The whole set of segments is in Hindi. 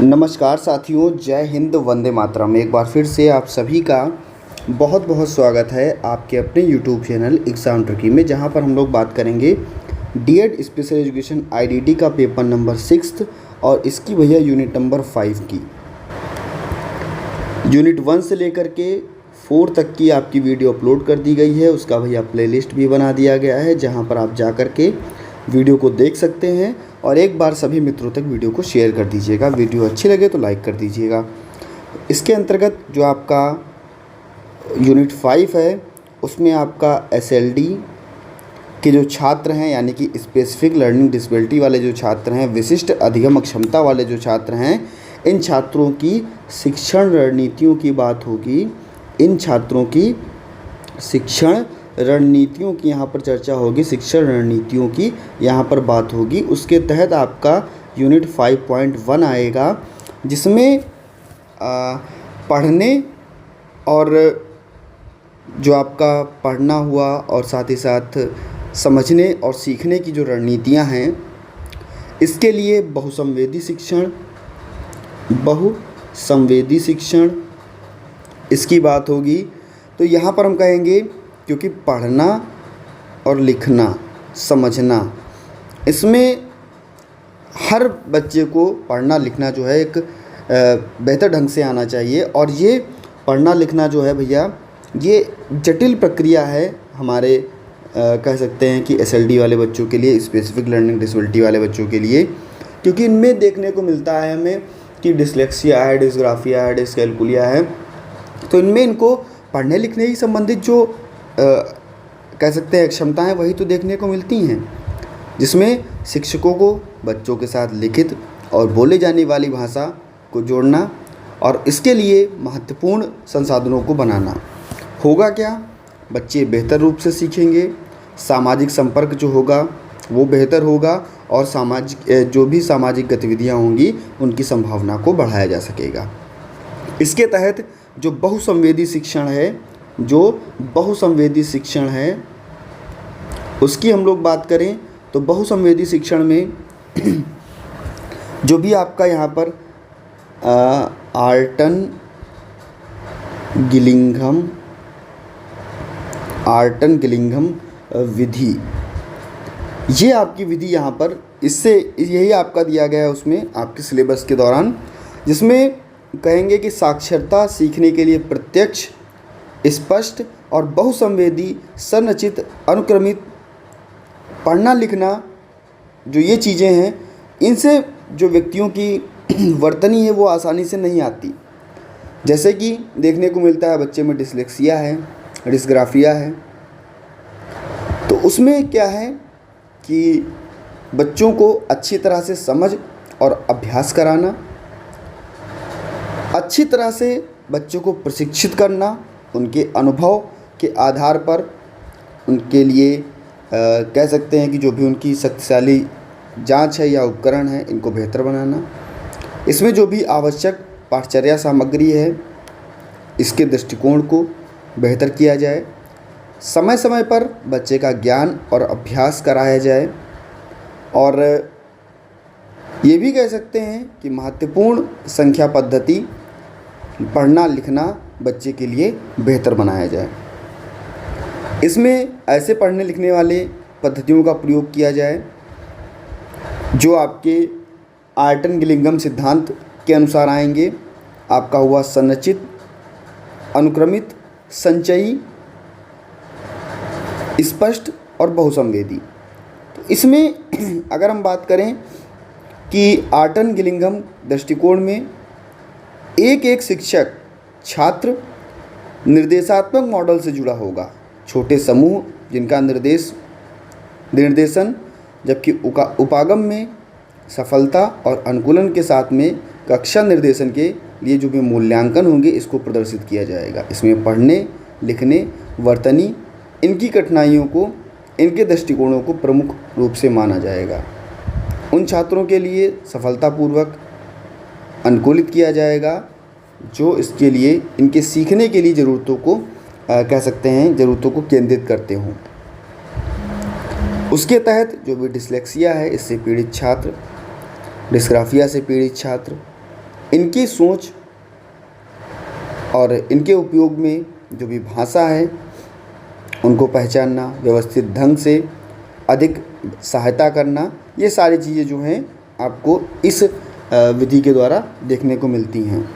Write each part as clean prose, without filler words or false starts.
नमस्कार साथियों, जय हिंद, वंदे मातरम। एक बार फिर से आप सभी का बहुत बहुत स्वागत है आपके अपने यूट्यूब चैनल एग्ज़ाम ट्रिकी में, जहां पर हम लोग बात करेंगे डीएड स्पेशल एजुकेशन आईडीटी का पेपर नंबर 6 और इसकी भैया यूनिट नंबर 5 की। यूनिट 1 से लेकर के 4 तक की आपकी वीडियो अपलोड कर दी गई है। उसका भैया प्लेलिस्ट भी बना दिया गया है, जहाँ पर आप जा कर के वीडियो को देख सकते हैं। और एक बार सभी मित्रों तक वीडियो को शेयर कर दीजिएगा। वीडियो अच्छी लगे तो लाइक कर दीजिएगा। इसके अंतर्गत जो आपका यूनिट 5 है, उसमें आपका एसएलडी के जो छात्र हैं, यानी कि स्पेसिफिक लर्निंग डिसेबिलिटी वाले जो छात्र हैं, विशिष्ट अधिगम अक्षमता वाले जो छात्र हैं, इन छात्रों की शिक्षण रणनीतियों की बात होगी। इन छात्रों की शिक्षण रणनीतियों की यहाँ पर चर्चा होगी, शिक्षण रणनीतियों की यहाँ पर बात होगी। उसके तहत आपका यूनिट 5.1 आएगा, जिसमें पढ़ने और जो आपका पढ़ना हुआ और साथ ही साथ समझने और सीखने की जो रणनीतियाँ हैं, इसके लिए बहुसंवेदी शिक्षण इसकी बात होगी। तो यहाँ पर हम कहेंगे, क्योंकि पढ़ना और लिखना, समझना, इसमें हर बच्चे को पढ़ना लिखना जो है एक बेहतर ढंग से आना चाहिए। और ये पढ़ना लिखना जो है भैया, ये जटिल प्रक्रिया है हमारे कह सकते हैं कि एसएलडी वाले बच्चों के लिए, स्पेसिफिक लर्निंग डिसेबिलिटी वाले बच्चों के लिए, क्योंकि इनमें देखने को मिलता है हमें कि डिसलेक्सिया है, डिसग्राफिया है, डिसकैलकुलिया है। तो इनमें इनको पढ़ने लिखने ही संबंधित जो कह सकते हैं क्षमताएं, वही तो देखने को मिलती हैं, जिसमें शिक्षकों को बच्चों के साथ लिखित और बोले जाने वाली भाषा को जोड़ना और इसके लिए महत्वपूर्ण संसाधनों को बनाना होगा। क्या बच्चे बेहतर रूप से सीखेंगे, सामाजिक संपर्क जो होगा वो बेहतर होगा और जो भी सामाजिक गतिविधियां होंगी उनकी संभावना को बढ़ाया जा सकेगा। इसके तहत जो बहुसंवेदी शिक्षण है, उसकी हम लोग बात करें तो बहुसंवेदी शिक्षण में जो भी आपका यहाँ पर आर्टन गिलिंघम विधि, ये आपकी विधि यहाँ पर, इससे यही आपका दिया गया है उसमें आपके सिलेबस के दौरान, जिसमें कहेंगे कि साक्षरता सीखने के लिए प्रत्यक्ष, स्पष्ट और बहुसंवेदी संरचित अनुक्रमित पढ़ना लिखना, जो ये चीज़ें हैं, इनसे जो व्यक्तियों की वर्तनी है वो आसानी से नहीं आती। जैसे कि देखने को मिलता है बच्चे में डिसलेक्सिया है, डिसग्राफिया है, तो उसमें क्या है कि बच्चों को अच्छी तरह से समझ और अभ्यास कराना, अच्छी तरह से बच्चों को प्रशिक्षित करना, उनके अनुभव के आधार पर उनके लिए कह सकते हैं कि जो भी उनकी शक्तिशाली जांच है या उपकरण है, इनको बेहतर बनाना। इसमें जो भी आवश्यक पाठचर्या सामग्री है, इसके दृष्टिकोण को बेहतर किया जाए। समय समय पर बच्चे का ज्ञान और अभ्यास कराया जाए। और ये भी कह सकते हैं कि महत्वपूर्ण संख्या पद्धति, पढ़ना लिखना बच्चे के लिए बेहतर बनाया जाए। इसमें ऐसे पढ़ने लिखने वाले पद्धतियों का प्रयोग किया जाए जो आपके आर्टन गिलिंघम सिद्धांत के अनुसार आएंगे। आपका हुआ संरचित, अनुक्रमित, संचयी, स्पष्ट और बहुसंवेदी। तो इसमें अगर हम बात करें कि आर्टन गिलिंघम दृष्टिकोण में एक एक शिक्षक छात्र निर्देशात्मक मॉडल से जुड़ा होगा, छोटे समूह जिनका निर्देशन, जबकि उपागम में सफलता और अनुकूलन के साथ में कक्षा निर्देशन के लिए जो भी मूल्यांकन होंगे, इसको प्रदर्शित किया जाएगा। इसमें पढ़ने लिखने, वर्तनी, इनकी कठिनाइयों को, इनके दृष्टिकोणों को प्रमुख रूप से माना जाएगा। उन छात्रों के लिए सफलतापूर्वक अनुकूलित किया जाएगा जो इसके लिए, इनके सीखने के लिए ज़रूरतों को कह सकते हैं, ज़रूरतों को केंद्रित करते हों। उसके तहत जो भी डिसलेक्सिया है, इससे पीड़ित छात्र, डिस्ग्राफिया से पीड़ित छात्र, इनकी सोच और इनके उपयोग में जो भी भाषा है उनको पहचानना, व्यवस्थित ढंग से अधिक सहायता करना, ये सारी चीज़ें जो हैं आपको इस विधि के द्वारा देखने को मिलती हैं।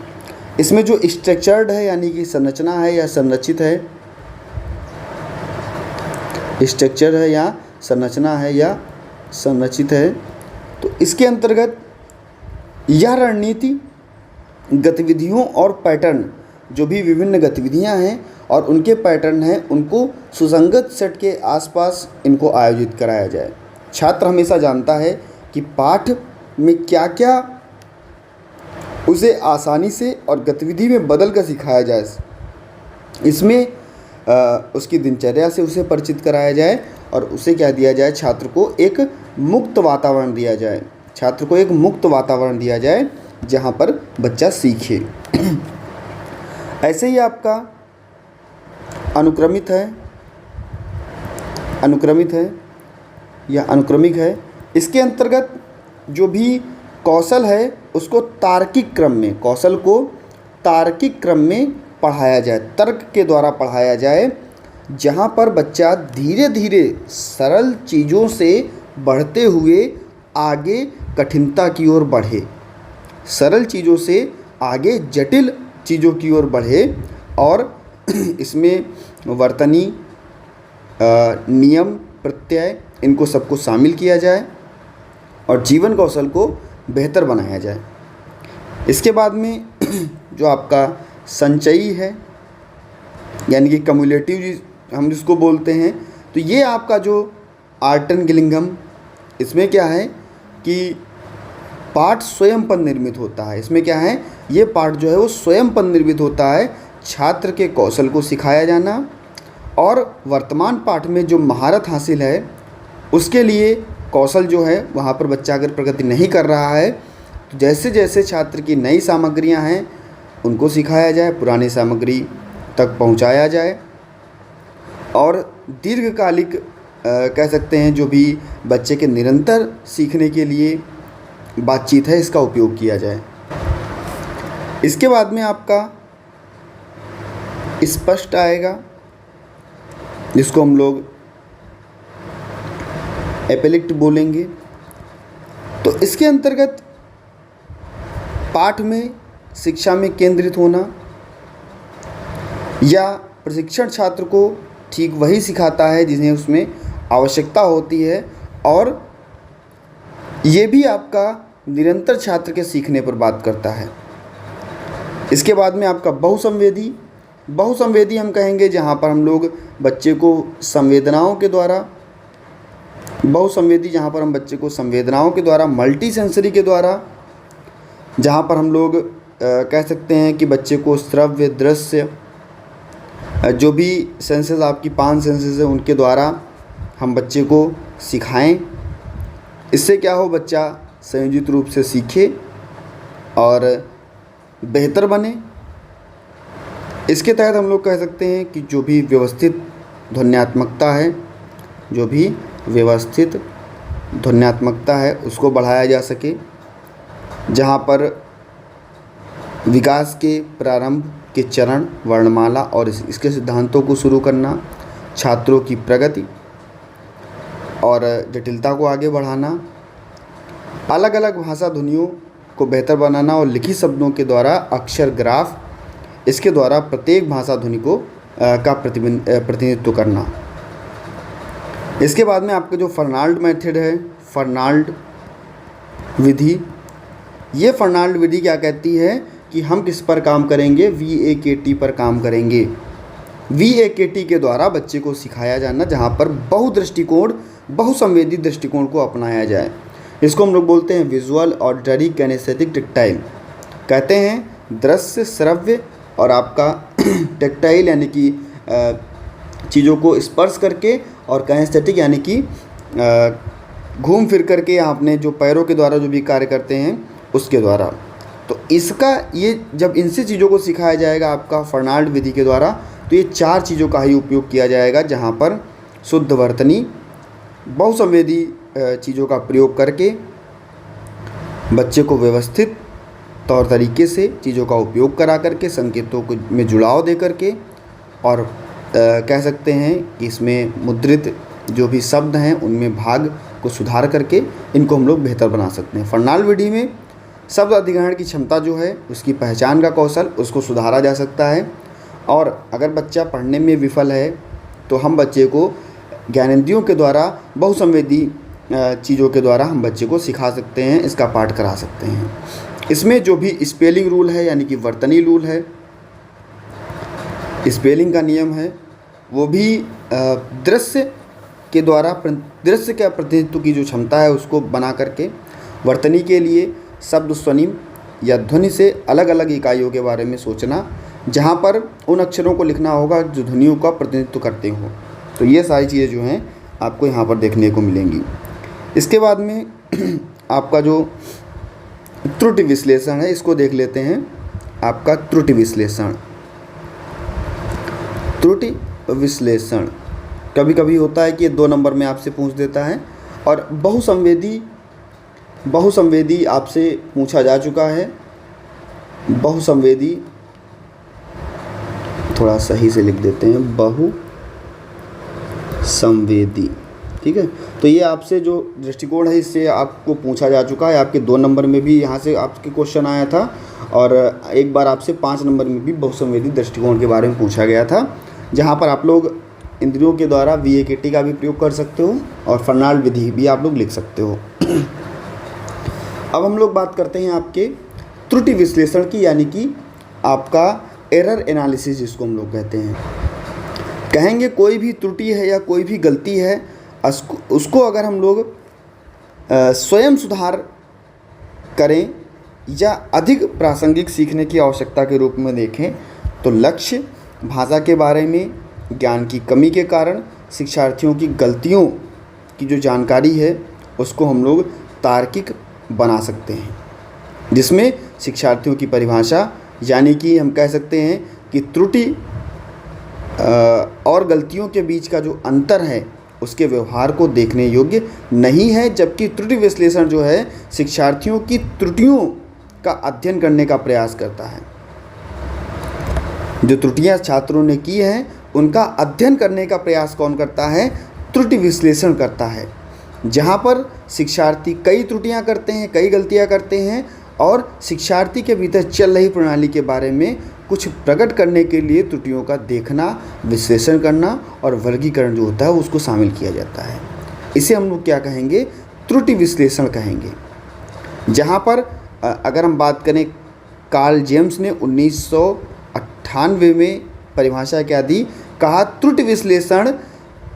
इसमें जो स्ट्रक्चर्ड है यानी कि संरचना है या संरचित है, स्ट्रक्चर है या संरचना है या संरचित है, तो इसके अंतर्गत यह रणनीति गतिविधियों और पैटर्न, जो भी विभिन्न गतिविधियां हैं और उनके पैटर्न हैं, उनको सुसंगत सेट के आसपास इनको आयोजित कराया जाए। छात्र हमेशा जानता है कि पाठ में क्या क्या उसे आसानी से और गतिविधि में बदल कर सिखाया जाए। इसमें उसकी दिनचर्या से उसे परिचित कराया जाए और उसे क्या दिया जाए, छात्र को एक मुक्त वातावरण दिया जाए, छात्र को एक मुक्त वातावरण दिया जाए जहाँ पर बच्चा सीखे। ऐसे ही आपका अनुक्रमित है या अनुक्रमिक है। इसके अंतर्गत जो भी कौशल है उसको तार्किक क्रम में, कौशल को तार्किक क्रम में पढ़ाया जाए, तर्क के द्वारा पढ़ाया जाए, जहाँ पर बच्चा धीरे धीरे सरल चीज़ों से बढ़ते हुए आगे कठिनता की ओर बढ़े, सरल चीज़ों से आगे जटिल चीज़ों की ओर बढ़े और इसमें वर्तनी, नियम, प्रत्यय, इनको सबको शामिल किया जाए और जीवन कौशल को बेहतर बनाया जाए। इसके बाद में जो आपका संचयी है यानी कि कम्युलेटिव हम जिसको बोलते हैं, तो ये आपका जो आर्टन गिलिंघम, इसमें क्या है कि पाठ स्वयं पर निर्मित होता है। इसमें क्या है, ये पाठ जो है वो स्वयं पर निर्मित होता है। छात्र के कौशल को सिखाया जाना और वर्तमान पाठ में जो महारत हासिल है उसके लिए कौशल जो है वहाँ पर बच्चा अगर प्रगति नहीं कर रहा है तो जैसे जैसे छात्र की नई सामग्रियाँ हैं उनको सिखाया जाए, पुरानी सामग्री तक पहुँचाया जाए और दीर्घकालिक कह सकते हैं जो भी बच्चे के निरंतर सीखने के लिए बातचीत है इसका उपयोग किया जाए। इसके बाद में आपका स्पष्ट आएगा जिसको हम लोग एपेलिक्ट बोलेंगे। तो इसके अंतर्गत पाठ में शिक्षा में केंद्रित होना या प्रशिक्षण छात्र को ठीक वही सिखाता है जिन्हें उसमें आवश्यकता होती है और ये भी आपका निरंतर छात्र के सीखने पर बात करता है। इसके बाद में आपका बहुसंवेदी हम कहेंगे जहाँ पर हम लोग बच्चे को संवेदनाओं के द्वारा, बहुसंवेदी जहाँ पर हम बच्चे को संवेदनाओं के द्वारा, मल्टी सेंसरी के द्वारा, जहाँ पर हम लोग कह सकते हैं कि बच्चे को श्रव्य, दृश्य, जो भी सेंसेस आपकी 5 सेंसेस है उनके द्वारा हम बच्चे को सिखाएं। इससे क्या हो, बच्चा संयोजित रूप से सीखे और बेहतर बने। इसके तहत हम लोग कह सकते हैं कि जो भी व्यवस्थित ध्वन्यात्मकता है उसको बढ़ाया जा सके, जहाँ पर विकास के प्रारंभ के चरण, वर्णमाला और इसके सिद्धांतों को शुरू करना, छात्रों की प्रगति और जटिलता को आगे बढ़ाना, अलग अलग भाषा ध्वनियों को बेहतर बनाना और लिखित शब्दों के द्वारा अक्षर ग्राफ, इसके द्वारा प्रत्येक भाषा ध्वनि को का प्रतिनिधित्व करना। इसके बाद में आपका जो फर्नाल्ड मेथड है, फर्नाल्ड विधि, ये फर्नाल्ड विधि क्या कहती है कि हम किस पर काम करेंगे, VAKT पर काम करेंगे। VAKT के द्वारा बच्चे को सिखाया जाना जहाँ पर बहुदृष्टिकोण, बहुसंवेदी दृष्टिकोण को अपनाया जाए। इसको हम लोग बोलते हैं विजुअल, ऑडिटरी, कैनेस्थेटिक, टेक्टाइल। कहते हैं दृश्य, श्रव्य और आपका टेक्टाइल यानी कि चीज़ों को स्पर्श करके, और कैनेस्थेटिक यानी कि घूम फिर करके आपने जो पैरों के द्वारा जो भी कार्य करते हैं उसके द्वारा। तो इसका ये जब इनसे चीज़ों को सिखाया जाएगा आपका फर्नाल्ड विधि के द्वारा, तो ये 4 चीज़ों का ही उपयोग किया जाएगा, जहाँ पर शुद्ध वर्तनी, बहुसंवेदी चीज़ों का प्रयोग करके बच्चे को व्यवस्थित तौर तरीके से चीज़ों का उपयोग करा करके, संकेतों को में जुड़ाव दे करके, और कह सकते हैं कि इसमें मुद्रित जो भी शब्द हैं उनमें भाग को सुधार करके इनको हम लोग बेहतर बना सकते हैं। फर्नाल विधि में शब्द अधिग्रहण की क्षमता जो है, उसकी पहचान का कौशल, उसको सुधारा जा सकता है। और अगर बच्चा पढ़ने में विफल है तो हम बच्चे को ज्ञानेंद्रियों के द्वारा, बहुसंवेदी चीज़ों के द्वारा हम बच्चे को सिखा सकते हैं, इसका पाठ करा सकते हैं। इसमें जो भी स्पेलिंग रूल है, यानी कि वर्तनी रूल है, स्पेलिंग का नियम है, वो भी दृश्य के द्वारा, दृश्य का प्रतिनिधित्व की जो क्षमता है उसको बना करके, वर्तनी के लिए शब्द स्वनिम या ध्वनि से अलग अलग इकाइयों के बारे में सोचना, जहाँ पर उन अक्षरों को लिखना होगा जो ध्वनियों का प्रतिनिधित्व करते हों। तो ये सारी चीज़ें जो हैं आपको यहाँ पर देखने को मिलेंगी। इसके बाद में आपका जो त्रुटि विश्लेषण है, इसको देख लेते हैं। आपका त्रुटि विश्लेषण, त्रुटि विश्लेषण कभी कभी होता है कि 2 नंबर में आपसे पूछ देता है, और बहुसंवेदी आपसे पूछा जा चुका है। बहुसंवेदी थोड़ा सही से लिख देते हैं, बहुसंवेदी, ठीक है। तो ये आपसे जो दृष्टिकोण है इससे आपको पूछा जा चुका है। आपके 2 नंबर में भी यहाँ से आपके क्वेश्चन आया था, और एक बार आपसे 5 नंबर में भी बहुसंवेदी दृष्टिकोण के बारे में पूछा गया था, जहाँ पर आप लोग इंद्रियों के द्वारा VAKT का भी प्रयोग कर सकते हो और फर्नाल विधि भी आप लोग लिख सकते हो। अब हम लोग बात करते हैं आपके त्रुटि विश्लेषण की, यानी कि आपका एरर एनालिसिस जिसको हम लोग कहते हैं। कहेंगे कोई भी त्रुटि है या कोई भी गलती है, उसको अगर हम लोग स्वयं सुधार करें या अधिक प्रासंगिक सीखने की आवश्यकता के रूप में देखें, तो लक्ष्य, भाषा के बारे में ज्ञान की कमी के कारण शिक्षार्थियों की गलतियों की जो जानकारी है उसको हम लोग तार्किक बना सकते हैं, जिसमें शिक्षार्थियों की परिभाषा, यानी कि हम कह सकते हैं कि त्रुटि और गलतियों के बीच का जो अंतर है उसके व्यवहार को देखने योग्य नहीं है, जबकि त्रुटि विश्लेषण जो है शिक्षार्थियों की त्रुटियों का अध्ययन करने का प्रयास करता है। जो त्रुटियां छात्रों ने की हैं उनका अध्ययन करने का प्रयास कौन करता है? त्रुटि विश्लेषण करता है, जहां पर शिक्षार्थी कई त्रुटियां करते हैं, कई गलतियां करते हैं, और शिक्षार्थी के भीतर चल रही प्रणाली के बारे में कुछ प्रकट करने के लिए त्रुटियों का देखना, विश्लेषण करना और वर्गीकरण जो होता है उसको शामिल किया जाता है। इसे हम लोग क्या कहेंगे? त्रुटि विश्लेषण कहेंगे। जहाँ पर अगर हम बात करें, कार्ल जेम्स ने 1998 में परिभाषा क्या दी? कहा त्रुटि विश्लेषण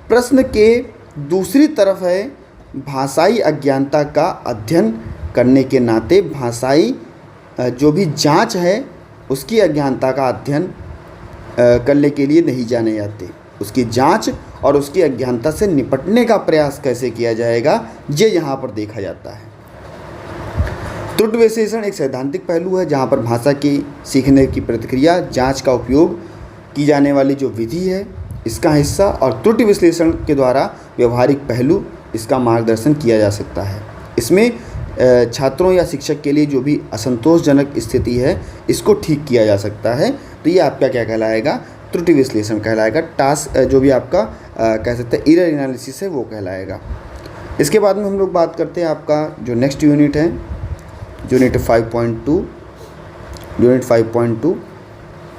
प्रश्न के दूसरी तरफ है भाषाई अज्ञानता का अध्ययन करने के नाते भाषाई जो भी जांच है उसकी अज्ञानता का अध्ययन करने के लिए नहीं जाने जाते। उसकी जांच और उसकी अज्ञानता से निपटने का प्रयास कैसे किया जाएगा, ये यहाँ पर देखा जाता है। त्रुटि विश्लेषण एक सैद्धांतिक पहलू है जहाँ पर भाषा की सीखने की प्रतिक्रिया, जांच का उपयोग की जाने वाली जो विधि है इसका हिस्सा, और त्रुटि विश्लेषण के द्वारा व्यवहारिक पहलू इसका मार्गदर्शन किया जा सकता है। इसमें छात्रों या शिक्षक के लिए जो भी असंतोषजनक स्थिति है इसको ठीक किया जा सकता है। तो ये आपका क्या कहलाएगा? त्रुटि विश्लेषण कहलाएगा। टास्क जो भी आपका कह सकते हैं एरर एनालिसिस है वो कहलाएगा। इसके बाद में हम लोग बात करते हैं आपका जो नेक्स्ट यूनिट है, यूनिट 5.2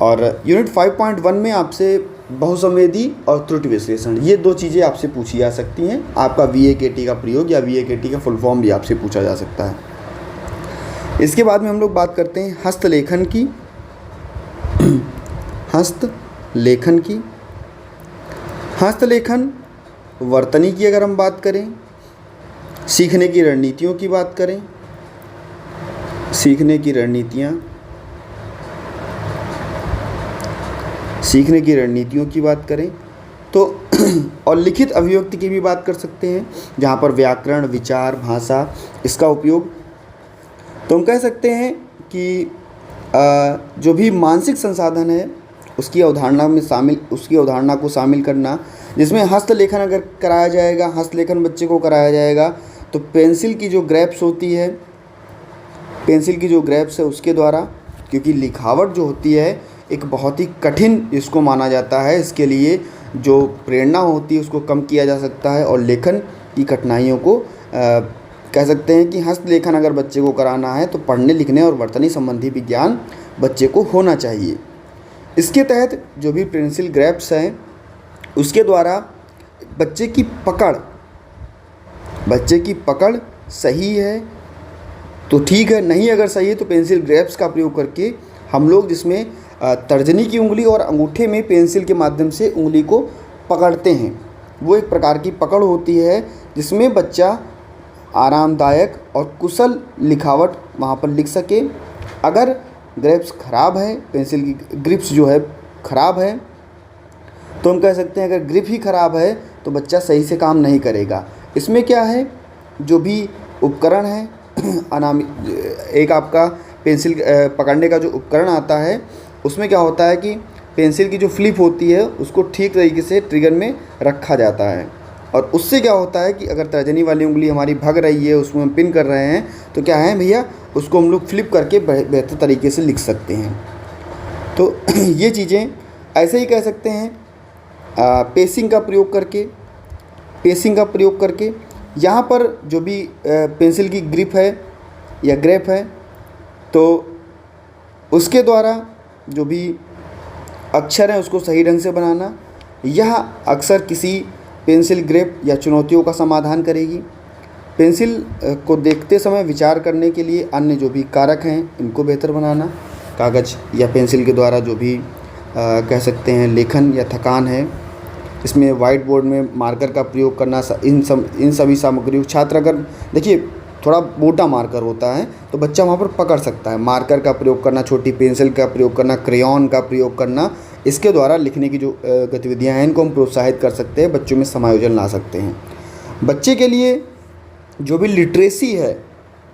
और यूनिट 5.1 में आपसे बहुसंवेदी और त्रुटि विश्लेषण, ये 2 चीज़ें आपसे पूछी जा सकती हैं। आपका VAKT का प्रयोग या VAKT का फुल फॉर्म भी आपसे पूछा जा सकता है। इसके बाद में हम लोग बात करते हैं हस्तलेखन की। हस्तलेखन वर्तनी की अगर हम बात करें, सीखने की रणनीतियों की बात करें, सीखने की रणनीतियों की बात करें तो और लिखित अभिव्यक्ति की भी बात कर सकते हैं, जहाँ पर व्याकरण, विचार, भाषा इसका उपयोग। तो हम कह सकते हैं कि जो भी मानसिक संसाधन है उसकी अवधारणा को शामिल करना, जिसमें हस्तलेखन अगर कराया जाएगा, हस्तलेखन बच्चे को कराया जाएगा तो पेंसिल की जो ग्रैप्स होती है, पेंसिल की जो ग्रैप्स है उसके द्वारा, क्योंकि लिखावट जो होती है एक बहुत ही कठिन इसको माना जाता है, इसके लिए जो प्रेरणा होती है उसको कम किया जा सकता है। और लेखन की कठिनाइयों को कह सकते हैं कि हस्तलेखन अगर बच्चे को कराना है तो पढ़ने लिखने और वर्तनी संबंधी विज्ञान बच्चे को होना चाहिए। इसके तहत जो भी पेंसिल ग्रैप्स हैं उसके द्वारा बच्चे की पकड़ सही है तो ठीक है, नहीं अगर सही है तो पेंसिल ग्रैप्स का प्रयोग करके हम लोग जिसमें तर्जनी की उंगली और अंगूठे में पेंसिल के माध्यम से उंगली को पकड़ते हैं, वो एक प्रकार की पकड़ होती है जिसमें बच्चा आरामदायक और कुशल लिखावट वहाँ पर लिख सके। अगर ग्रैप्स ख़राब है, पेंसिल की ग्रिप्स जो है ख़राब है, तो हम कह सकते हैं अगर ग्रिप ही ख़राब है तो बच्चा सही से काम नहीं करेगा। इसमें क्या है, जो भी उपकरण है एक आपका पेंसिल पकड़ने का जो उपकरण आता है उसमें क्या होता है कि पेंसिल की जो फ्लिप होती है उसको ठीक तरीके से ट्रिगर में रखा जाता है, और उससे क्या होता है कि अगर तर्जनी वाली उंगली हमारी भग रही है, उसमें हम पिन कर रहे हैं, तो क्या है भैया, उसको हम लोग फ्लिप करके बेहतर तरीके से लिख सकते हैं। तो ये चीज़ें ऐसे ही कह सकते हैं। पेसिंग का प्रयोग करके यहाँ पर जो भी पेंसिल की ग्रिप है या ग्रैप है, तो उसके द्वारा जो भी अक्षर हैं उसको सही ढंग से बनाना, यह अक्सर किसी पेंसिल ग्रिप या चुनौतियों का समाधान करेगी। पेंसिल को देखते समय विचार करने के लिए अन्य जो भी कारक हैं इनको बेहतर बनाना, कागज़ या पेंसिल के द्वारा जो भी कह सकते हैं लेखन या थकान है, इसमें वाइट बोर्ड में मार्कर का प्रयोग करना, इन सभी सामग्रियों, छात्र अगर देखिए थोड़ा मोटा मार्कर होता है तो बच्चा वहाँ पर पकड़ सकता है, मार्कर का प्रयोग करना, छोटी पेंसिल का प्रयोग करना, क्रेयॉन का प्रयोग करना, इसके द्वारा लिखने की जो गतिविधियाँ हैं इनको हम प्रोत्साहित कर सकते हैं, बच्चों में समायोजन ला सकते हैं। बच्चे के लिए जो भी लिटरेसी है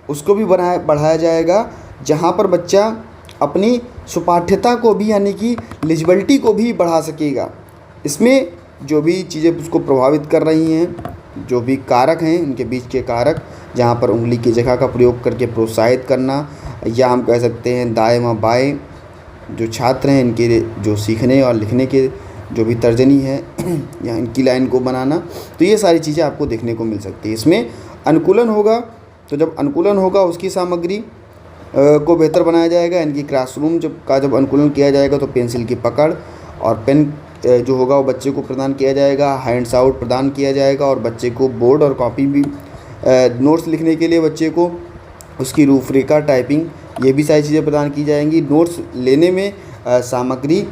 उसको भी बढ़ाया जाएगा, जहाँ पर बच्चा अपनी सुपाठ्यता को भी यानी कि लिजिबिलिटी को भी बढ़ा सकेगा। इसमें जो भी चीज़ें उसको प्रभावित कर रही हैं, जो भी कारक हैं उनके बीच के कारक, जहाँ पर उंगली की जगह का प्रयोग करके प्रोत्साहित करना, या हम कह सकते हैं दाएं व बाएं जो छात्र हैं इनके जो सीखने और लिखने के जो भी तर्जनी है या इनकी लाइन को बनाना, तो ये सारी चीज़ें आपको देखने को मिल सकती है। इसमें अनुकूलन होगा, तो जब अनुकूलन होगा उसकी सामग्री को बेहतर बनाया जाएगा। इनकी क्लासरूम जब अनुकूलन किया जाएगा तो पेंसिल की पकड़ और पेन जो होगा वो बच्चे को प्रदान किया जाएगा, हैंड्स आउट प्रदान किया जाएगा, और बच्चे को बोर्ड और कॉपी भी, नोट्स लिखने के लिए बच्चे को उसकी रूपरेखा, टाइपिंग, ये भी सारी चीज़ें प्रदान की जाएंगी। नोट्स लेने में सामग्री,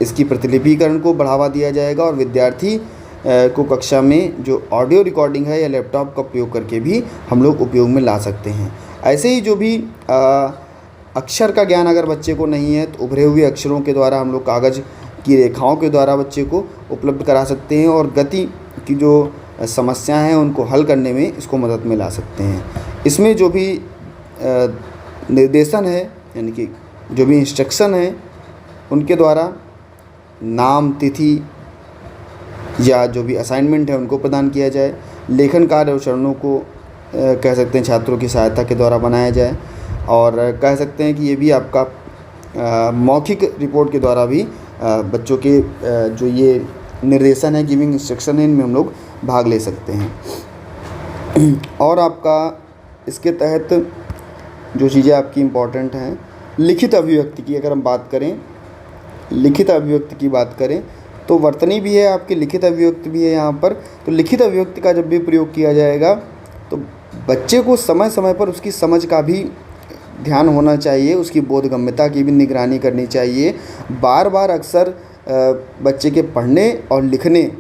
इसकी प्रतिलिपिकरण को बढ़ावा दिया जाएगा, और विद्यार्थी को कक्षा में जो ऑडियो रिकॉर्डिंग है या लैपटॉप का उपयोग करके भी हम लोग उपयोग में ला सकते हैं। ऐसे ही जो भी अक्षर का ज्ञान अगर बच्चे को नहीं है तो उभरे हुए अक्षरों के द्वारा हम लोग कागज़ की रेखाओं के द्वारा बच्चे को उपलब्ध करा सकते हैं, और गति की जो समस्याएं हैं उनको हल करने में इसको मदद में ला सकते हैं। इसमें जो भी निर्देशन है यानी कि जो भी इंस्ट्रक्शन है उनके द्वारा नाम, तिथि या जो भी असाइनमेंट है उनको प्रदान किया जाए। लेखन कार्य और चरणों को कह सकते हैं छात्रों की सहायता के द्वारा बनाया जाए, और कह सकते हैं कि ये भी आपका मौखिक रिपोर्ट के द्वारा भी बच्चों के जो ये निर्देशन है, गिविंग इंस्ट्रक्शन है, इनमें हम लोग भाग ले सकते हैं। और आपका इसके तहत जो चीज़ें आपकी इम्पॉर्टेंट हैं, लिखित अभिव्यक्ति की अगर हम बात करें, लिखित अभिव्यक्ति की बात करें तो वर्तनी भी है आपकी, लिखित अभिव्यक्ति भी है यहाँ पर। तो लिखित अभिव्यक्ति का जब भी प्रयोग किया जाएगा तो बच्चे को समय समय पर उसकी समझ का भी ध्यान होना चाहिए, उसकी बोधगम्यता की भी निगरानी करनी चाहिए। बार बार अक्सर बच्चे के पढ़ने और लिखने,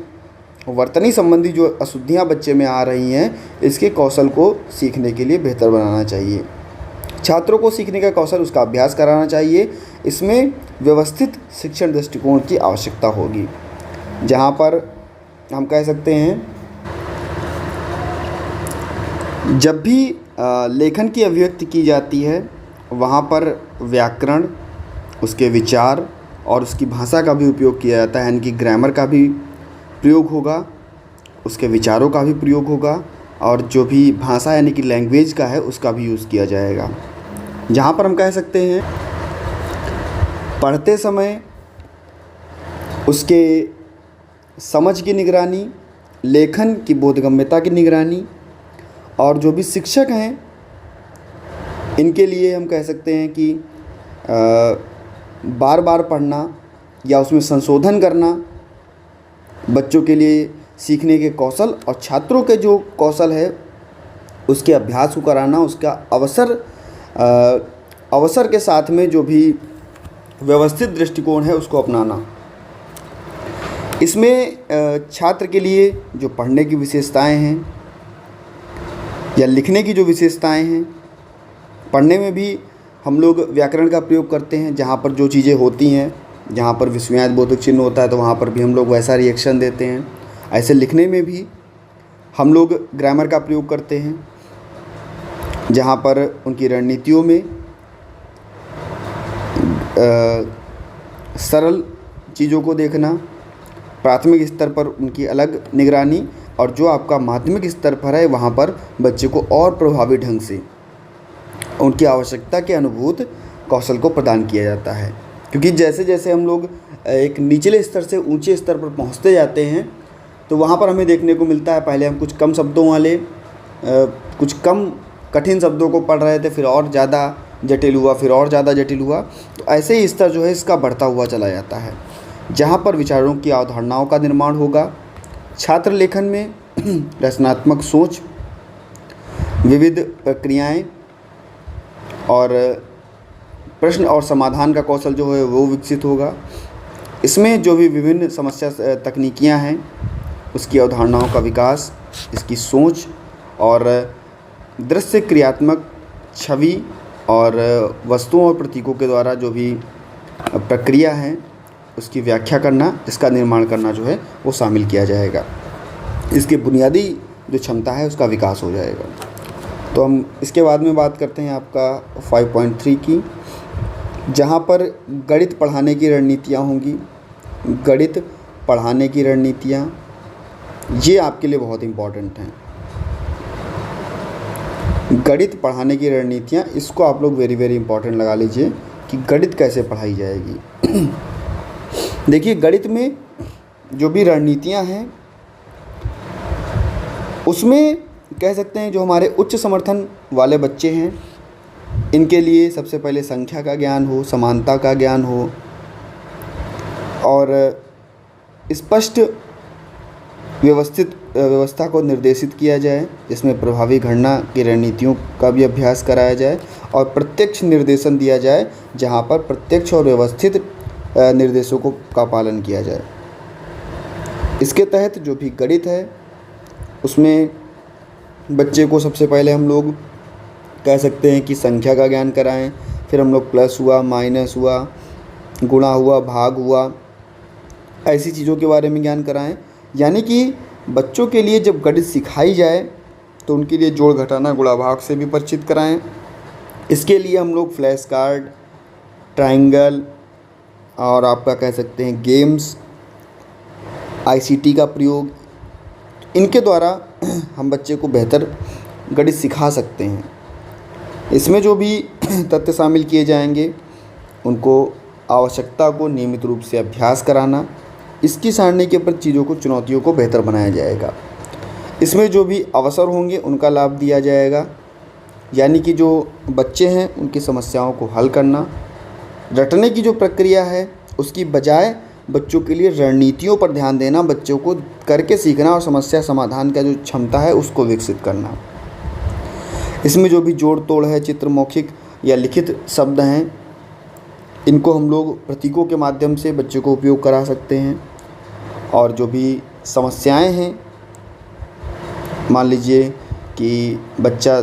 वर्तनी संबंधी जो अशुद्धियाँ बच्चे में आ रही हैं, इसके कौशल को सीखने के लिए बेहतर बनाना चाहिए। छात्रों को सीखने का कौशल उसका अभ्यास कराना चाहिए। इसमें व्यवस्थित शिक्षण दृष्टिकोण की आवश्यकता होगी, जहाँ पर हम कह सकते हैं जब भी लेखन की अभिव्यक्ति की जाती है वहाँ पर व्याकरण, उसके विचार और उसकी भाषा का भी उपयोग किया जाता है, यानी कि ग्रामर का भी प्रयोग होगा, उसके विचारों का भी प्रयोग होगा, और जो भी भाषा यानी कि लैंग्वेज का है उसका भी यूज़ किया जाएगा। जहाँ पर हम कह सकते हैं पढ़ते समय उसके समझ की निगरानी, लेखन की बोधगम्यता की निगरानी, और जो भी शिक्षक हैं इनके लिए हम कह सकते हैं कि बार बार पढ़ना या उसमें संशोधन करना, बच्चों के लिए सीखने के कौशल और छात्रों के जो कौशल है उसके अभ्यास को कराना, उसका अवसर के साथ में जो भी व्यवस्थित दृष्टिकोण है उसको अपनाना। इसमें छात्र के लिए जो पढ़ने की विशेषताएं हैं या लिखने की जो विशेषताएं हैं, पढ़ने में भी हम लोग व्याकरण का प्रयोग करते हैं, जहाँ पर जो चीज़ें होती हैं, जहाँ पर विस्मयादिबोधक बोधक चिन्ह होता है तो वहाँ पर भी हम लोग वैसा रिएक्शन देते हैं। ऐसे लिखने में भी हम लोग ग्रामर का प्रयोग करते हैं, जहाँ पर उनकी रणनीतियों में सरल चीज़ों को देखना, प्राथमिक स्तर पर उनकी अलग निगरानी, और जो आपका माध्यमिक स्तर पर है वहाँ पर बच्चे को और प्रभावी ढंग से उनकी आवश्यकता के अनुभूत कौशल को प्रदान किया जाता है। क्योंकि जैसे जैसे हम लोग एक निचले स्तर से ऊंचे स्तर पर पहुंचते जाते हैं तो वहाँ पर हमें देखने को मिलता है, पहले हम कुछ कम शब्दों वाले कुछ कम कठिन शब्दों को पढ़ रहे थे, फिर और ज़्यादा जटिल हुआ, फिर और ज़्यादा जटिल हुआ। तो ऐसे ही स्तर जो है इसका बढ़ता हुआ चला जाता है, जहाँ पर विचारों की अवधारणाओं का निर्माण होगा। छात्र लेखन में रचनात्मक सोच, विविध प्रक्रियाएं और प्रश्न और समाधान का कौशल जो है वो विकसित होगा। इसमें जो भी विभिन्न समस्या तकनीकियां हैं उसकी अवधारणाओं का विकास, इसकी सोच और दृश्य क्रियात्मक छवि और वस्तुओं और प्रतीकों के द्वारा जो भी प्रक्रिया है उसकी व्याख्या करना, इसका निर्माण करना जो है वो शामिल किया जाएगा। इसकी बुनियादी जो क्षमता है उसका विकास हो जाएगा। तो हम इसके बाद में बात करते हैं आपका 5.3 की, जहाँ पर गणित पढ़ाने की रणनीतियाँ होंगी। गणित पढ़ाने की रणनीतियाँ ये आपके लिए बहुत इम्पॉर्टेंट हैं। गणित पढ़ाने की रणनीतियाँ, इसको आप लोग वेरी वेरी इम्पॉर्टेंट लगा लीजिए कि गणित कैसे पढ़ाई जाएगी। देखिए, गणित में जो भी रणनीतियाँ हैं उसमें कह सकते हैं जो हमारे उच्च समर्थन वाले बच्चे हैं इनके लिए सबसे पहले संख्या का ज्ञान हो, समानता का ज्ञान हो और स्पष्ट व्यवस्था को निर्देशित किया जाए, जिसमें प्रभावी गणना की रणनीतियों का भी अभ्यास कराया जाए और प्रत्यक्ष निर्देशन दिया जाए, जहाँ पर प्रत्यक्ष और व्यवस्थित निर्देशों का पालन किया जाए। इसके तहत जो भी गणित है उसमें बच्चे को सबसे पहले हम लोग कह सकते हैं कि संख्या का ज्ञान कराएं, फिर हम लोग प्लस हुआ, माइनस हुआ, गुणा हुआ, भाग हुआ, ऐसी चीज़ों के बारे में ज्ञान कराएं। यानी कि बच्चों के लिए जब गणित सिखाई जाए तो उनके लिए जोड़, घटाना, गुणा, भाग से भी परिचित कराएं। इसके लिए हम लोग फ्लैश कार्ड, ट्रायंगल और आपका कह सकते हैं गेम्स, ICT का प्रयोग, इनके द्वारा हम बच्चे को बेहतर गणित सिखा सकते हैं। इसमें जो भी तथ्य शामिल किए जाएंगे उनको आवश्यकता को नियमित रूप से अभ्यास कराना, इसकी सारणी के प्रति चीज़ों को, चुनौतियों को बेहतर बनाया जाएगा। इसमें जो भी अवसर होंगे उनका लाभ दिया जाएगा, यानी कि जो बच्चे हैं उनकी समस्याओं को हल करना। रटने की जो प्रक्रिया है उसकी बजाय बच्चों के लिए रणनीतियों पर ध्यान देना, बच्चों को करके सीखना और समस्या समाधान का जो क्षमता है उसको विकसित करना। इसमें जो भी जोड़ तोड़ है, चित्र, मौखिक या लिखित शब्द हैं, इनको हम लोग प्रतीकों के माध्यम से बच्चे को उपयोग करा सकते हैं। और जो भी समस्याएं हैं, मान लीजिए कि बच्चा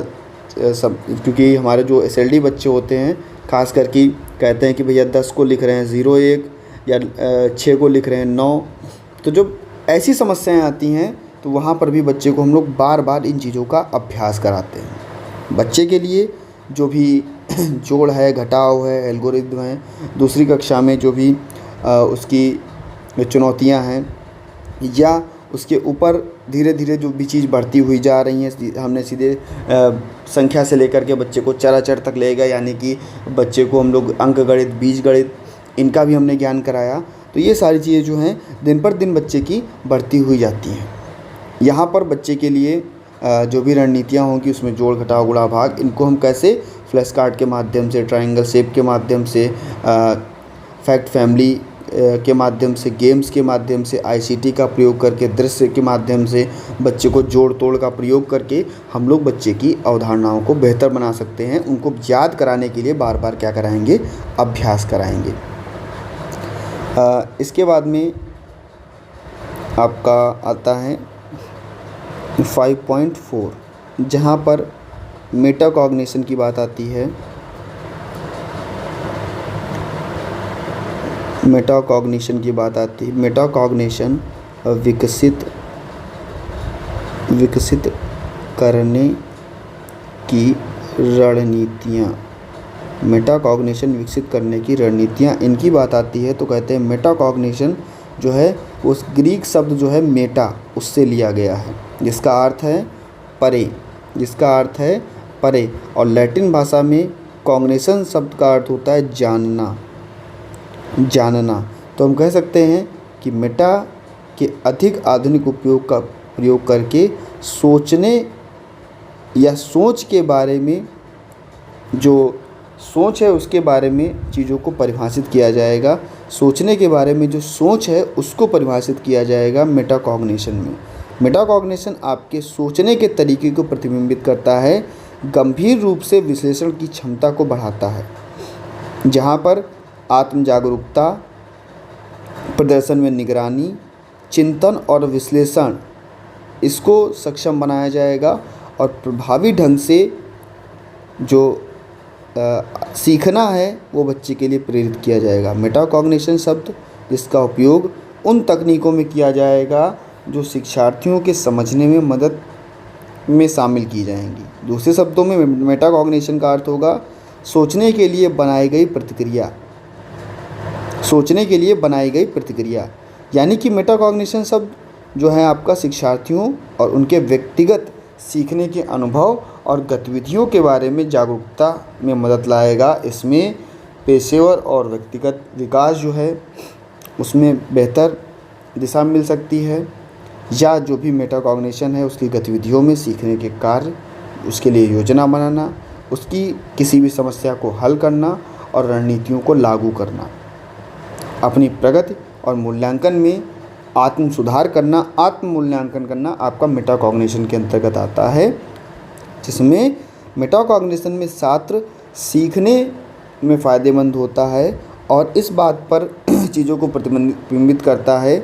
सब, क्योंकि हमारे जो SLD बच्चे होते हैं खास करके कहते हैं कि भैया 10 को लिख रहे हैं 01 या 6 को लिख रहे हैं 9, तो जब ऐसी समस्याएं आती हैं तो वहाँ पर भी बच्चे को हम लोग बार बार इन चीज़ों का अभ्यास कराते हैं। बच्चे के लिए जो भी जोड़ है, घटाव है, एल्गोरिथम है, दूसरी कक्षा में जो भी उसकी चुनौतियां हैं या उसके ऊपर धीरे धीरे जो भी चीज़ बढ़ती हुई जा रही हैं, हमने सीधे संख्या से लेकर के बच्चे को चराचर तक ले गए, यानी कि बच्चे को हम लोग अंक गणित, बीज गणित, इनका भी हमने ज्ञान कराया। तो ये सारी चीज़ें जो हैं दिन पर दिन बच्चे की बढ़ती हुई जाती हैं। यहाँ पर बच्चे के लिए जो भी रणनीतियाँ होंगी उसमें जोड़, घटाव, गुणा, भाग, इनको हम कैसे फ्लैश कार्ड के माध्यम से, ट्रायंगल शेप के माध्यम से, फैक्ट फैमिली के माध्यम से, गेम्स के माध्यम से, आईसीटी का प्रयोग करके, दृश्य के माध्यम से बच्चे को जोड़ तोड़ का प्रयोग करके हम लोग बच्चे की अवधारणाओं को बेहतर बना सकते हैं। उनको याद कराने के लिए बार बार क्या कराएंगे, अभ्यास कराएंगे। इसके बाद में आपका आता है 5.4, जहाँ पर मेटाकॉग्निशन की बात आती है। मेटाकॉग्निशन की बात आती है। मेटाकॉग्निशन विकसित करने की रणनीतियाँ। मेटाकॉग्निशन विकसित करने की रणनीतियाँ, इनकी बात आती है तो कहते हैं मेटाकॉग्निशन जो है उस ग्रीक शब्द जो है मेटा, उससे लिया गया है, जिसका अर्थ है परे, और लैटिन भाषा में कॉग्निशन शब्द का अर्थ होता है जानना। तो हम कह सकते हैं कि मेटा के अधिक आधुनिक उपयोग का प्रयोग करके सोचने या सोच के बारे में, जो सोच है उसके बारे में चीज़ों को परिभाषित किया जाएगा। सोचने के बारे में जो सोच है उसको परिभाषित किया जाएगा मेटाकॉग्निशन में। मेटाकॉग्निशन आपके सोचने के तरीके को प्रतिबिंबित करता है, गंभीर रूप से विश्लेषण की क्षमता को बढ़ाता है, जहाँ पर आत्म जागरूकता, प्रदर्शन में निगरानी, चिंतन और विश्लेषण, इसको सक्षम बनाया जाएगा और प्रभावी ढंग से जो सीखना है वो बच्चे के लिए प्रेरित किया जाएगा। मेटाकॉग्निशन शब्द जिसका उपयोग उन तकनीकों में किया जाएगा जो शिक्षार्थियों के समझने में मदद में शामिल की जाएंगी। दूसरे शब्दों में मेटाकॉग्निशन का अर्थ होगा सोचने के लिए बनाई गई प्रतिक्रिया। यानी कि मेटाकॉग्निशन शब्द जो है आपका शिक्षार्थियों और उनके व्यक्तिगत सीखने के अनुभव और गतिविधियों के बारे में जागरूकता में मदद लाएगा। इसमें पेशेवर और व्यक्तिगत विकास जो है उसमें बेहतर दिशा मिल सकती है, या जो भी मेटाकॉग्निशन है उसकी गतिविधियों में सीखने के कार्य, उसके लिए योजना बनाना, उसकी किसी भी समस्या को हल करना और रणनीतियों को लागू करना, अपनी प्रगति और मूल्यांकन में आत्म मूल्यांकन करना आपका मेटाकॉग्निशन के अंतर्गत आता है, जिसमें मेटाकॉग्निशन में छात्र सीखने में फ़ायदेमंद होता है और इस बात पर चीज़ों को प्रतिबिंबित करता है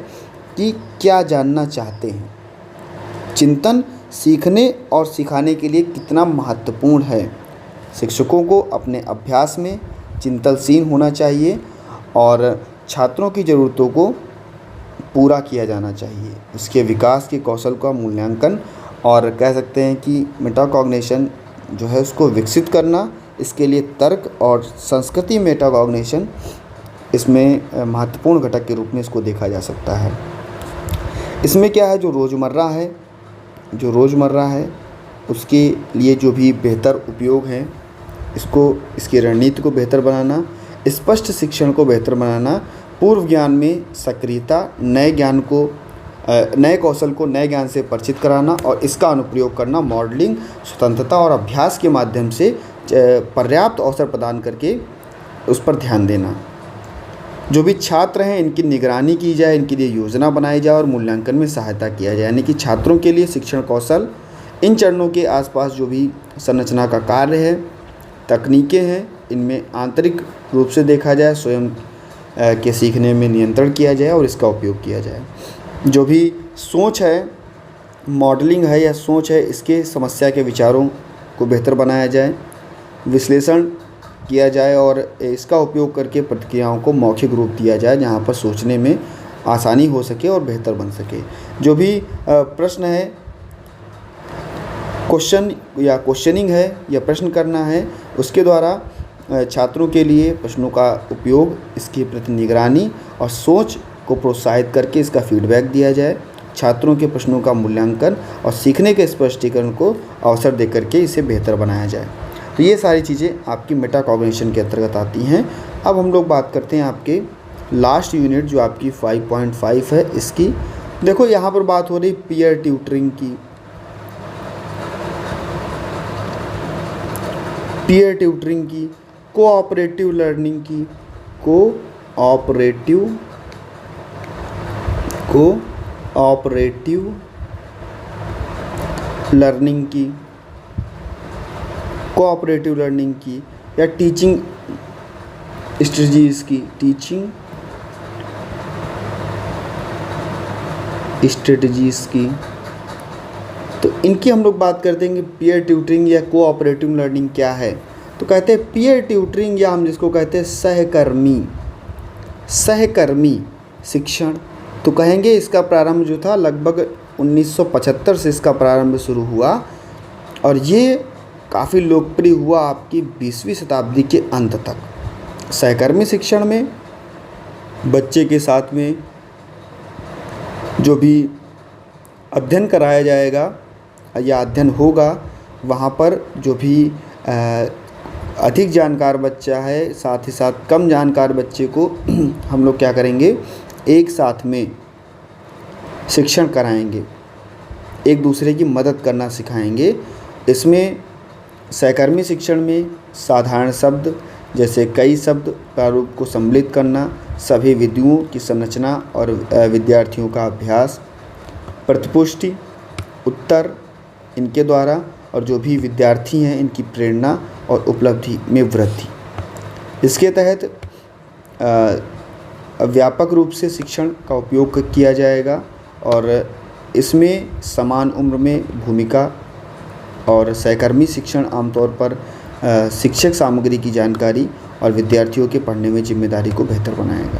कि क्या जानना चाहते हैं। चिंतन सीखने और सिखाने के लिए कितना महत्वपूर्ण है। शिक्षकों को अपने अभ्यास में चिंतनशील होना चाहिए और छात्रों की ज़रूरतों को पूरा किया जाना चाहिए। उसके विकास के कौशल का मूल्यांकन और कह सकते हैं कि मेटाकॉग्निशन जो है उसको विकसित करना, इसके लिए तर्क और संस्कृति मेटाकॉग्निशन इसमें महत्वपूर्ण घटक के रूप में इसको देखा जा सकता है। इसमें क्या है, जो रोज़मर्रा है उसके लिए जो भी बेहतर उपयोग है, इसकी रणनीति को बेहतर बनाना, स्पष्ट शिक्षण को बेहतर बनाना, पूर्व ज्ञान में सक्रियता, नए कौशल को नए ज्ञान से परिचित कराना और इसका अनुप्रयोग करना, मॉडलिंग, स्वतंत्रता और अभ्यास के माध्यम से पर्याप्त अवसर प्रदान करके उस पर ध्यान देना। जो भी छात्र हैं इनकी निगरानी की जाए, इनके लिए योजना बनाई जाए और मूल्यांकन में सहायता किया जाए। यानी कि छात्रों के लिए शिक्षण कौशल, इन चरणों के आसपास जो भी संरचना का कार्य है, तकनीकें हैं, इनमें आंतरिक रूप से देखा जाए, स्वयं के सीखने में नियंत्रण किया जाए और इसका उपयोग किया जाए। जो भी सोच है, मॉडलिंग है या सोच है, इसके समस्या के विचारों को बेहतर बनाया जाए, विश्लेषण किया जाए और इसका उपयोग करके प्रतिक्रियाओं को मौखिक रूप दिया जाए, जहाँ पर सोचने में आसानी हो सके और बेहतर बन सके। जो भी प्रश्न है, क्वेश्चनिंग है या प्रश्न करना है, उसके द्वारा छात्रों के लिए प्रश्नों का उपयोग, इसके प्रति निगरानी और सोच को प्रोत्साहित करके इसका फीडबैक दिया जाए छात्रों के प्रश्नों का मूल्यांकन और सीखने के स्पष्टीकरण को अवसर देकर के इसे बेहतर बनाया जाए। तो ये सारी चीज़ें आपकी मेटाकॉग्निशन के अंतर्गत आती हैं। अब हम लोग बात करते हैं आपके लास्ट यूनिट जो आपकी 5.5 है इसकी। देखो यहाँ पर बात हो रही पीयर ट्यूटरिंग की। पीयर ट्यूटरिंग की, कोऑपरेटिव लर्निंग की, कोऑपरेटिव लर्निंग की, कोऑपरेटिव लर्निंग की या टीचिंग स्ट्रेटजीज की, टीचिंग स्ट्रेटजीज की। तो इनकी हम लोग बात करते हैं कि पीयर ट्यूटरिंग या कोऑपरेटिव लर्निंग क्या है। तो कहते हैं पीयर ट्यूटरिंग या हम जिसको कहते हैं सहकर्मी शिक्षण। तो कहेंगे इसका प्रारंभ जो था लगभग 1975 से इसका प्रारंभ शुरू हुआ और ये काफ़ी लोकप्रिय हुआ आपकी 20वीं शताब्दी के अंत तक। सहकर्मी शिक्षण में बच्चे के साथ में जो भी अध्ययन कराया जाएगा या अध्ययन होगा वहाँ पर जो भी अधिक जानकार बच्चा है साथ ही साथ कम जानकार बच्चे को हम लोग क्या करेंगे, एक साथ में शिक्षण कराएंगे, एक दूसरे की मदद करना सिखाएंगे। इसमें सहकर्मी शिक्षण में साधारण शब्द जैसे कई शब्द प्रारूप को सम्मिलित करना, सभी विधियों की संरचना और विद्यार्थियों का अभ्यास, प्रतिपुष्टि, उत्तर इनके द्वारा और जो भी विद्यार्थी हैं इनकी प्रेरणा और उपलब्धि में वृद्धि। इसके तहत व्यापक रूप से शिक्षण का उपयोग किया जाएगा और इसमें समान उम्र में भूमिका और सहकर्मी शिक्षण आमतौर पर शिक्षक सामग्री की जानकारी और विद्यार्थियों के पढ़ने में जिम्मेदारी को बेहतर बनाएगा।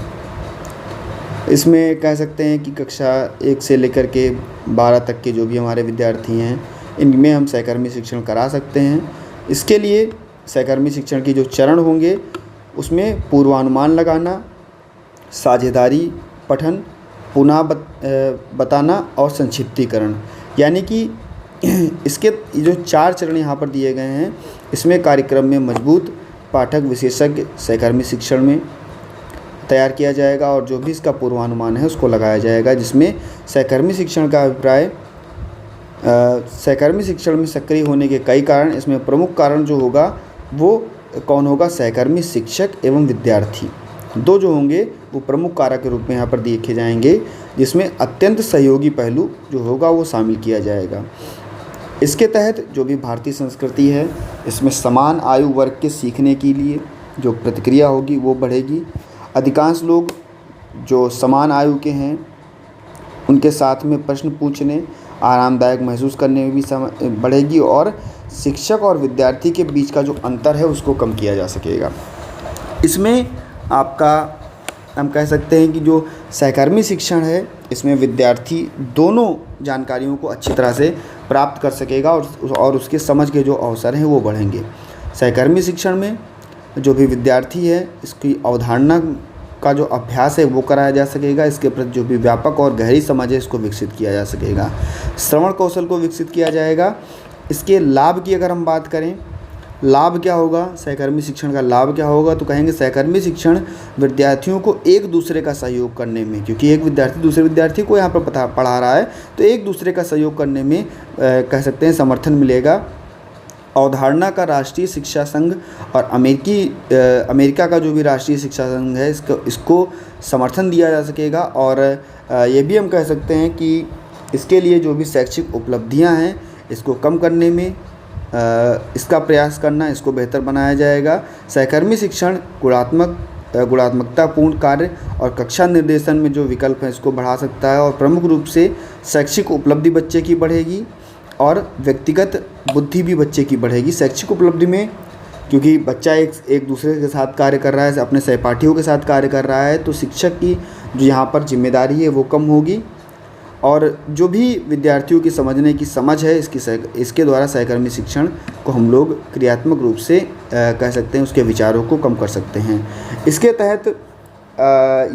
इसमें कह सकते हैं कि कक्षा 1 से लेकर के 12 तक के जो भी हमारे विद्यार्थी हैं इनमें हम सहकर्मी शिक्षण करा सकते हैं। इसके लिए सहकर्मी शिक्षण के जो चरण होंगे उसमें पूर्वानुमान लगाना, साझेदारी, पठन, पुनः बताना और संक्षिप्तीकरण, यानी कि इसके जो 4 चरण यहाँ पर दिए गए हैं इसमें कार्यक्रम में मजबूत पाठक विशेषज्ञ सहकर्मी शिक्षण में तैयार किया जाएगा और जो भी इसका पूर्वानुमान है उसको लगाया जाएगा, जिसमें सहकर्मी शिक्षण का अभिप्राय सहकर्मी शिक्षण में सक्रिय होने के कई कारण, इसमें प्रमुख कारण जो होगा वो कौन होगा, सहकर्मी शिक्षक एवं विद्यार्थी दो जो होंगे वो प्रमुख कारक के रूप में यहाँ पर देखे जाएंगे, जिसमें अत्यंत सहयोगी पहलू जो होगा वो शामिल किया जाएगा। इसके तहत जो भी भारतीय संस्कृति है इसमें समान आयु वर्ग के सीखने के लिए जो प्रतिक्रिया होगी वो बढ़ेगी। अधिकांश लोग जो समान आयु के हैं उनके साथ में प्रश्न पूछने, आरामदायक महसूस करने में भी बढ़ेगी और शिक्षक और विद्यार्थी के बीच का जो अंतर है उसको कम किया जा सकेगा। इसमें आपका हम कह सकते हैं कि जो सहकर्मी शिक्षण है इसमें विद्यार्थी दोनों जानकारियों को अच्छी तरह से प्राप्त कर सकेगा और उसके समझ के जो अवसर हैं वो बढ़ेंगे। सहकर्मी शिक्षण में जो भी विद्यार्थी है इसकी अवधारणा का जो अभ्यास है वो कराया जा सकेगा। इसके प्रति जो भी व्यापक और गहरी समझ है इसको विकसित किया जा सकेगा। श्रवण कौशल को विकसित किया जाएगा। इसके लाभ की अगर हम बात करें, लाभ क्या होगा, सहकर्मी शिक्षण का लाभ क्या होगा, तो कहेंगे सहकर्मी शिक्षण विद्यार्थियों को एक दूसरे का सहयोग करने में, क्योंकि एक विद्यार्थी दूसरे विद्यार्थी को यहाँ पर पढ़ा रहा है तो एक दूसरे का सहयोग करने में कह सकते हैं समर्थन मिलेगा। अवधारणा का राष्ट्रीय शिक्षा संघ और अमेरिका का जो भी राष्ट्रीय शिक्षा संघ है इसको समर्थन दिया जा सकेगा। और ये भी हम कह सकते हैं कि इसके लिए जो भी शैक्षिक उपलब्धियां हैं इसको कम करने में इसका प्रयास करना, इसको बेहतर बनाया जाएगा। सहकर्मी शिक्षण गुणात्मकतापूर्ण कार्य और कक्षा निर्देशन में जो विकल्प हैं इसको बढ़ा सकता है और प्रमुख रूप से शैक्षिक उपलब्धि बच्चे की बढ़ेगी और व्यक्तिगत बुद्धि भी बच्चे की बढ़ेगी। शैक्षिक उपलब्धि में क्योंकि बच्चा एक दूसरे के साथ कार्य कर रहा है, अपने सहपाठियों के साथ कार्य कर रहा है, तो शिक्षक की जो यहाँ पर जिम्मेदारी है वो कम होगी और जो भी विद्यार्थियों की समझने की समझ है इसके द्वारा सहकर्मी शिक्षण को हम लोग क्रियात्मक रूप से कह सकते हैं उसके विचारों को कम कर सकते हैं। इसके तहत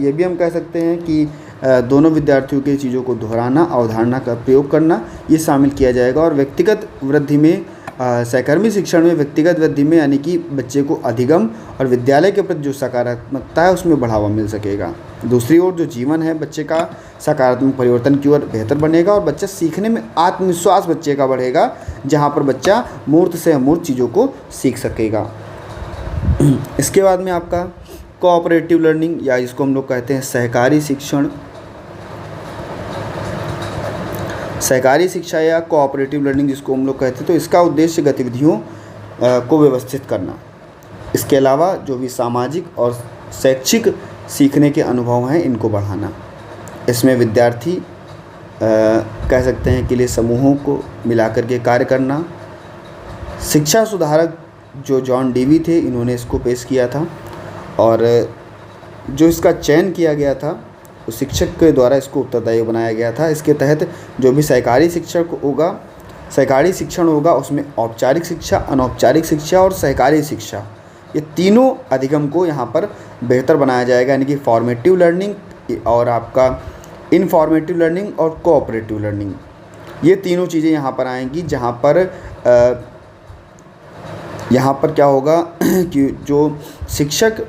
ये भी हम कह सकते हैं कि दोनों विद्यार्थियों की चीज़ों को दोहराना, अवधारणा का प्रयोग करना, ये शामिल किया जाएगा। और व्यक्तिगत वृद्धि में सहकर्मी शिक्षण में व्यक्तिगत वृद्धि में यानी कि बच्चे को अधिगम और विद्यालय के प्रति जो सकारात्मकता है उसमें बढ़ावा मिल सकेगा। दूसरी ओर जो जीवन है बच्चे का सकारात्मक परिवर्तन की ओर बेहतर बनेगा और बच्चा सीखने में आत्मविश्वास बच्चे का बढ़ेगा, जहाँ पर बच्चा मूर्त से अमूर्त चीज़ों को सीख सकेगा। इसके बाद में आपका कोऑपरेटिव लर्निंग या इसको हम लोग कहते हैं सहकारी शिक्षण, सहकारी शिक्षा या कोऑपरेटिव लर्निंग जिसको हम लोग कहते हैं। तो इसका उद्देश्य गतिविधियों को व्यवस्थित करना, इसके अलावा जो भी सामाजिक और शैक्षिक सीखने के अनुभव हैं इनको बढ़ाना। इसमें विद्यार्थी कह सकते हैं कि लिए समूहों को मिलाकर के कार्य करना। शिक्षा सुधारक जो जॉन डेवी थे इन्होंने इसको पेश किया था और जो इसका चयन किया गया था उस शिक्षक के द्वारा इसको उत्तरदायी बनाया गया था। इसके तहत जो भी सहकारी शिक्षण होगा उसमें औपचारिक शिक्षा, अनौपचारिक शिक्षा और सहकारी शिक्षा, ये तीनों अधिगम को यहाँ पर बेहतर बनाया जाएगा। यानी कि फॉर्मेटिव लर्निंग और आपका इनफॉर्मेटिव लर्निंग और कोऑपरेटिव लर्निंग, ये तीनों चीज़ें यहाँ पर आएंगी। यहाँ पर क्या होगा कि जो शिक्षक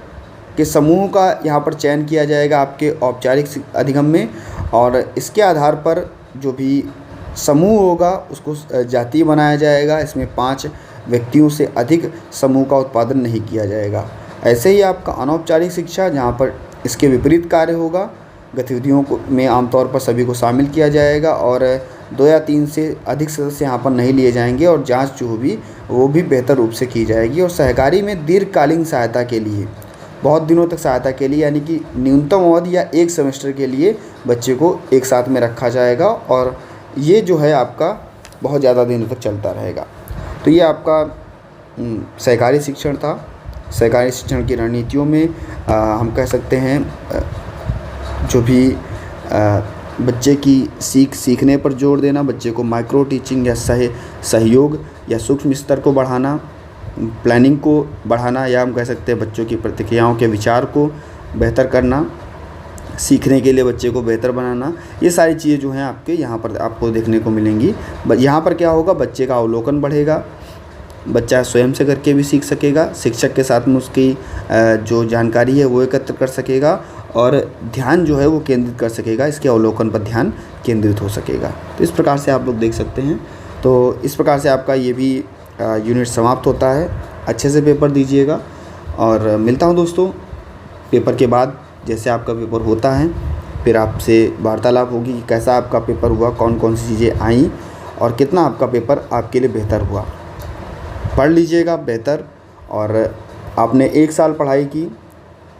के समूह का यहाँ पर चयन किया जाएगा आपके औपचारिक अधिगम में, और इसके आधार पर जो भी समूह होगा उसको जातीय बनाया जाएगा। इसमें 5 व्यक्तियों से अधिक समूह का उत्पादन नहीं किया जाएगा। ऐसे ही आपका अनौपचारिक शिक्षा, जहाँ पर इसके विपरीत कार्य होगा, गतिविधियों को में आमतौर पर सभी को शामिल किया जाएगा और 2 या 3 से अधिक सदस्य यहाँ पर नहीं लिए जाएंगे और जांच जो भी वो भी बेहतर रूप से की जाएगी। और सहकारी में दीर्घकालीन सहायता के लिए, बहुत दिनों तक सहायता के लिए, यानी कि न्यूनतम अवधि या 1 सेमेस्टर के लिए बच्चे को एक साथ में रखा जाएगा और ये जो है आपका बहुत ज़्यादा दिनों तक चलता रहेगा। तो ये आपका सहकारी शिक्षण था। सहकारी शिक्षण की रणनीतियों में हम कह सकते हैं जो भी बच्चे की सीखने पर जोर देना, बच्चे को माइक्रो टीचिंग या सहयोग या सूक्ष्म स्तर को बढ़ाना, प्लानिंग को बढ़ाना, या हम कह सकते हैं बच्चों की प्रतिक्रियाओं के विचार को बेहतर करना, सीखने के लिए बच्चे को बेहतर बनाना, ये सारी चीज़ें जो हैं आपके यहाँ पर आपको देखने को मिलेंगी। यहाँ पर क्या होगा, बच्चे का अवलोकन बढ़ेगा, बच्चा स्वयं से करके भी सीख सकेगा, शिक्षक के साथ में उसकी जो जानकारी है वो एकत्र कर सकेगा और ध्यान जो है वो केंद्रित कर सकेगा, इसके अवलोकन पर ध्यान केंद्रित हो सकेगा। तो इस प्रकार से आप लोग देख सकते हैं। तो इस प्रकार से आपका ये भी यूनिट समाप्त होता है। अच्छे से पेपर दीजिएगा और मिलता हूँ दोस्तों पेपर के बाद। जैसे आपका पेपर होता है फिर आपसे वार्तालाप होगी कि कैसा आपका पेपर हुआ, कौन कौन सी चीज़ें आई और कितना आपका पेपर आपके लिए बेहतर हुआ। पढ़ लीजिएगा बेहतर, और आपने 1 साल पढ़ाई की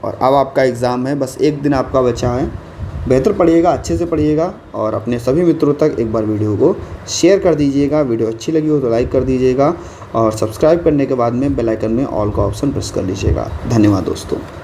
और अब आपका एग्ज़ाम है, बस 1 दिन आपका बचा है। बेहतर पढ़िएगा, अच्छे से पढ़िएगा और अपने सभी मित्रों तक एक बार वीडियो को शेयर कर दीजिएगा। वीडियो अच्छी लगी हो तो लाइक कर दीजिएगा और सब्सक्राइब करने के बाद में बेल आइकन में ऑल का ऑप्शन प्रेस कर लीजिएगा। धन्यवाद दोस्तों।